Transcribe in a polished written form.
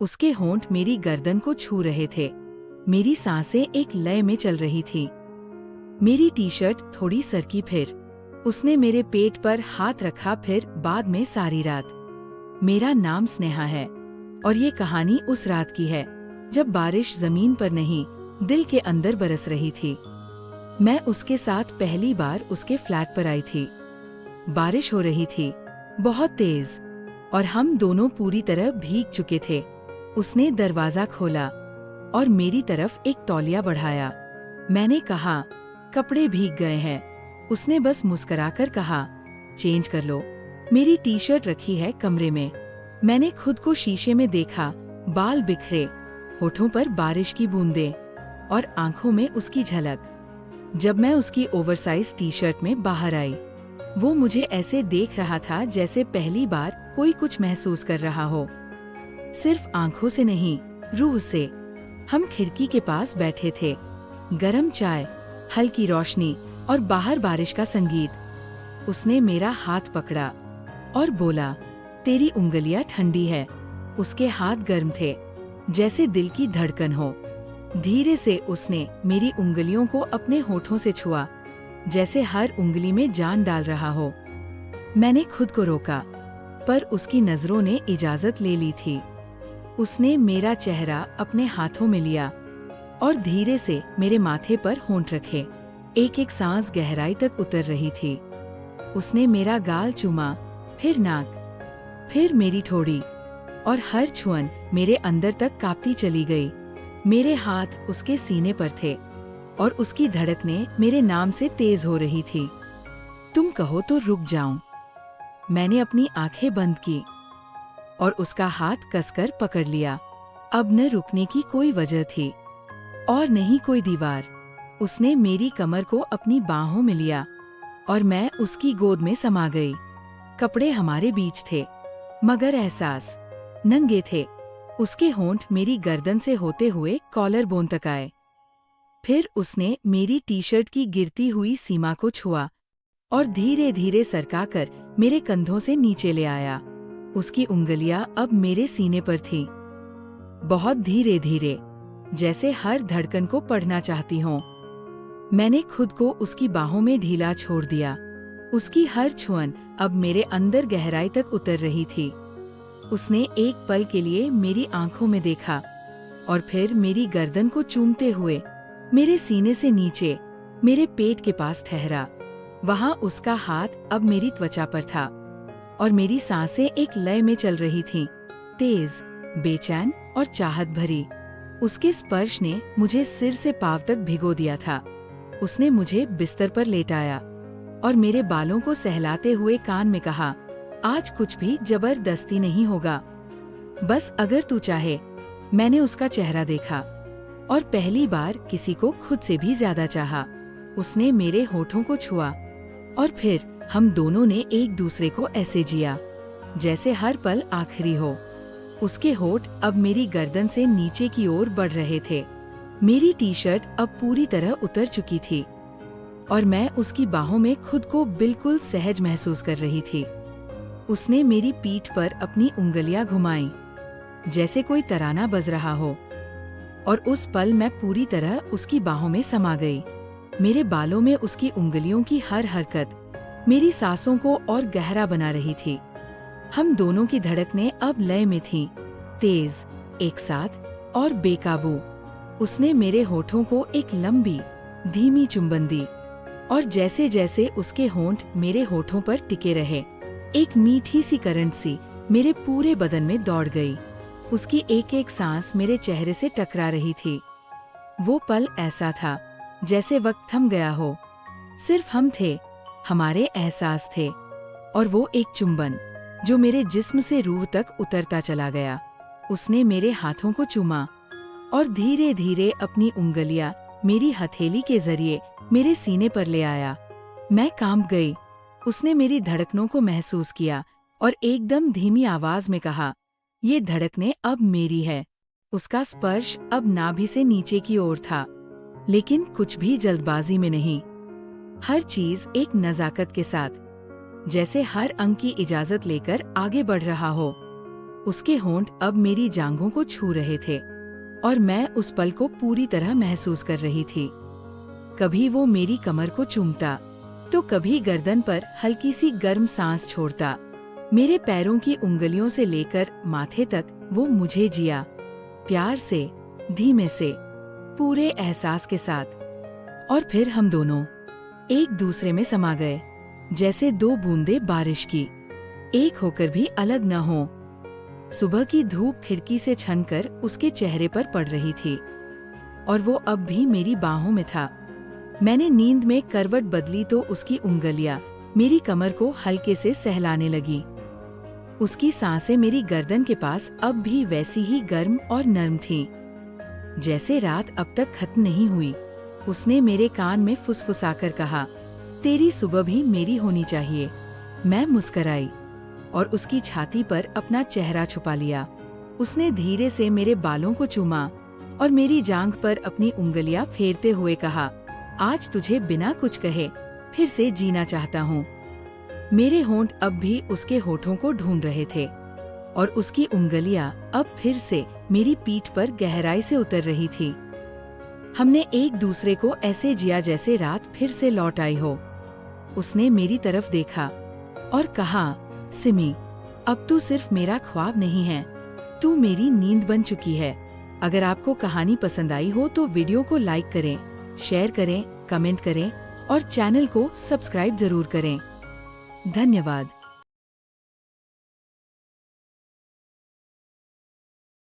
उसके होंठ मेरी गर्दन को छू रहे थे। मेरी सांसें एक लय में चल रही थी। मेरी टी शर्ट थोड़ी सरकी, फिर उसने मेरे पेट पर हाथ रखा, फिर बाद में सारी रात। मेरा नाम स्नेहा है और ये कहानी उस रात की है जब बारिश जमीन पर नहीं, दिल के अंदर बरस रही थी। मैं उसके साथ पहली बार उसके फ्लैट पर आई थी। बारिश हो रही थी, बहुत तेज, और हम दोनों पूरी तरह भीग चुके थे। उसने दरवाजा खोला और मेरी तरफ एक तौलिया बढ़ाया। मैंने कहा, कपड़े भीग गए हैं। उसने बस मुस्कुराकर कहा, चेंज कर लो। मेरी टी शर्ट रखी है कमरे में। मैंने खुद को शीशे में देखा, बाल बिखरे, होठों पर बारिश की बूंदें और आंखों में उसकी झलक। जब मैं उसकी ओवरसाइज टी शर्ट में बाहर आई, वो मुझे ऐसे देख रहा था जैसे पहली बार कोई कुछ महसूस कर रहा हो। सिर्फ आंखों से नहीं, रूह से। हम खिड़की के पास बैठे थे, गरम चाय, हल्की रोशनी और बाहर बारिश का संगीत। उसने मेरा हाथ पकड़ा और बोला, तेरी उंगलियां ठंडी है। उसके हाथ गर्म थे, जैसे दिल की धड़कन हो। धीरे से उसने मेरी उंगलियों को अपने होठों से छुआ, जैसे हर उंगली में जान डाल रहा हो। मैंने खुद को रोका, पर उसकी नजरों ने इजाजत ले ली थी। उसने मेरा चेहरा अपने हाथों में लिया और धीरे से मेरे माथे पर होंठ रखे। एक एक सांस गहराई तक उतर रही थी। उसने मेरा गाल चूमा, फिर नाक, फिर मेरी ठोड़ी, और हर छुअन मेरे अंदर तक कांपती चली गई। मेरे हाथ उसके सीने पर थे और उसकी धड़कनें मेरे नाम से तेज हो रही थी। तुम कहो तो रुक जाऊं। मैंने अपनी आंखें बंद की और उसका हाथ कसकर पकड़ लिया। अब न रुकने की कोई वजह थी और नहीं कोई दीवार। उसने मेरी कमर को अपनी बाहों में लिया और मैं उसकी गोद में समा गई। कपड़े हमारे बीच थे, मगर एहसास नंगे थे। उसके होंठ मेरी गर्दन से होते हुए कॉलर बोन तक आए। फिर उसने मेरी टी शर्ट की गिरती हुई सीमा को छुआ और धीरे धीरे सरकाकर मेरे कंधों से नीचे ले आया। उसकी उंगलियां अब मेरे सीने पर थीं, बहुत धीरे धीरे, जैसे हर धड़कन को पढ़ना चाहती हों। मैंने खुद को उसकी बाहों में ढीला छोड़ दिया। उसकी हर छुअन अब मेरे अंदर गहराई तक उतर रही थी। उसने एक पल के लिए मेरी आंखों में देखा और फिर मेरी गर्दन को चूमते हुए मेरे सीने से नीचे, मेरे पेट के पास ठहरा। वहां उसका हाथ अब मेरी त्वचा पर था और मेरी सांसें एक लय में चल रही थीं, तेज, बेचैन और चाहत भरी। उसके स्पर्श ने मुझे सिर से पांव तक भिगो दिया था। उसने मुझे बिस्तर पर लेटाया और मेरे बालों को सहलाते हुए कान में कहा, आज कुछ भी जबरदस्ती नहीं होगा, बस अगर तू चाहे। मैंने उसका चेहरा देखा और पहली बार किसी को खुद से भी ज्यादा चाहा। उसने मेरे होठों को छुआ और फिर हम दोनों ने एक दूसरे को ऐसे जिया जैसे हर पल आखिरी हो। उसके होठ अब मेरी गर्दन से नीचे की ओर बढ़ रहे थे। मेरी टी शर्ट अब पूरी तरह उतर चुकी थी और मैं उसकी बाहों में खुद को बिल्कुल सहज महसूस कर रही थी। उसने मेरी पीठ पर अपनी उंगलियां घुमाईं, जैसे कोई तराना बज रहा हो, और उस पल मैं पूरी तरह उसकी बाहों में समा गई। मेरे बालों में उसकी उंगलियों की हर हरकत मेरी सांसों को और गहरा बना रही थी। हम दोनों की धड़कनें अब लय में थीं, तेज, एक साथ और बेकाबू। उसने मेरे होठों को एक लंबी, धीमी चुंबन दी और जैसे जैसे उसके होंठ मेरे होठों पर टिके रहे, एक मीठी सी करंट सी मेरे पूरे बदन में दौड़ गई। उसकी एक एक सांस मेरे चेहरे से टकरा रही थी। वो पल ऐसा था जैसे वक्त थम गया हो। सिर्फ हम थे, हमारे एहसास थे, और वो एक चुंबन जो मेरे जिस्म से रूह तक उतरता चला गया। उसने मेरे हाथों को चूमा और धीरे धीरे अपनी उंगलियां मेरी हथेली के जरिए मेरे सीने पर ले आया। मैं कांप गई। उसने मेरी धड़कनों को महसूस किया और एकदम धीमी आवाज में कहा, ये धड़कनें अब मेरी है। उसका स्पर्श अब नाभि से नीचे की ओर था, लेकिन कुछ भी जल्दबाजी में नहीं। हर चीज एक नजाकत के साथ, जैसे हर अंग की इजाजत लेकर आगे बढ़ रहा हो। उसके होंठ अब मेरी जांघों को छू रहे थे और मैं उस पल को पूरी तरह महसूस कर रही थी। कभी वो मेरी कमर को चूमता तो कभी गर्दन पर हल्की सी गर्म सांस छोड़ता। मेरे पैरों की उंगलियों से लेकर माथे तक वो मुझे जिया, प्यार से, धीमे से, पूरे एहसास के साथ। और फिर हम दोनों एक दूसरे में समा गए, जैसे दो बूंदें बारिश की, एक होकर भी अलग न हो। सुबह की धूप खिड़की से छनकर उसके चेहरे पर पड़ रही थी और वो अब भी मेरी बाहों में था। मैंने नींद में करवट बदली तो उसकी उंगलियां मेरी कमर को हल्के से सहलाने लगी। उसकी सांसें मेरी गर्दन के पास अब भी वैसी ही गर्म और नर्म थीं, जैसे रात अब तक खत्म नहीं हुई। उसने मेरे कान में फुसफुसाकर कहा, तेरी सुबह भी मेरी होनी चाहिए। मैं मुस्कराई और उसकी छाती पर अपना चेहरा छुपा लिया। उसने धीरे से मेरे बालों को चूमा और मेरी जांघ पर अपनी उंगलियां फेरते हुए कहा, आज तुझे बिना कुछ कहे फिर से जीना चाहता हूँ। मेरे होंठ अब भी उसके होठों को ढूंढ रहे थे और उसकी उंगलियां अब फिर से मेरी पीठ पर गहराई से उतर रही थी। हमने एक दूसरे को ऐसे जिया जैसे रात फिर से लौट आई हो। उसने मेरी तरफ देखा और कहा, सिमी, अब तू सिर्फ मेरा ख्वाब नहीं है, तू मेरी नींद बन चुकी है। अगर आपको कहानी पसंद आई हो तो वीडियो को लाइक करें, शेयर करें, कमेंट करें और चैनल को सब्सक्राइब जरूर करें। धन्यवाद।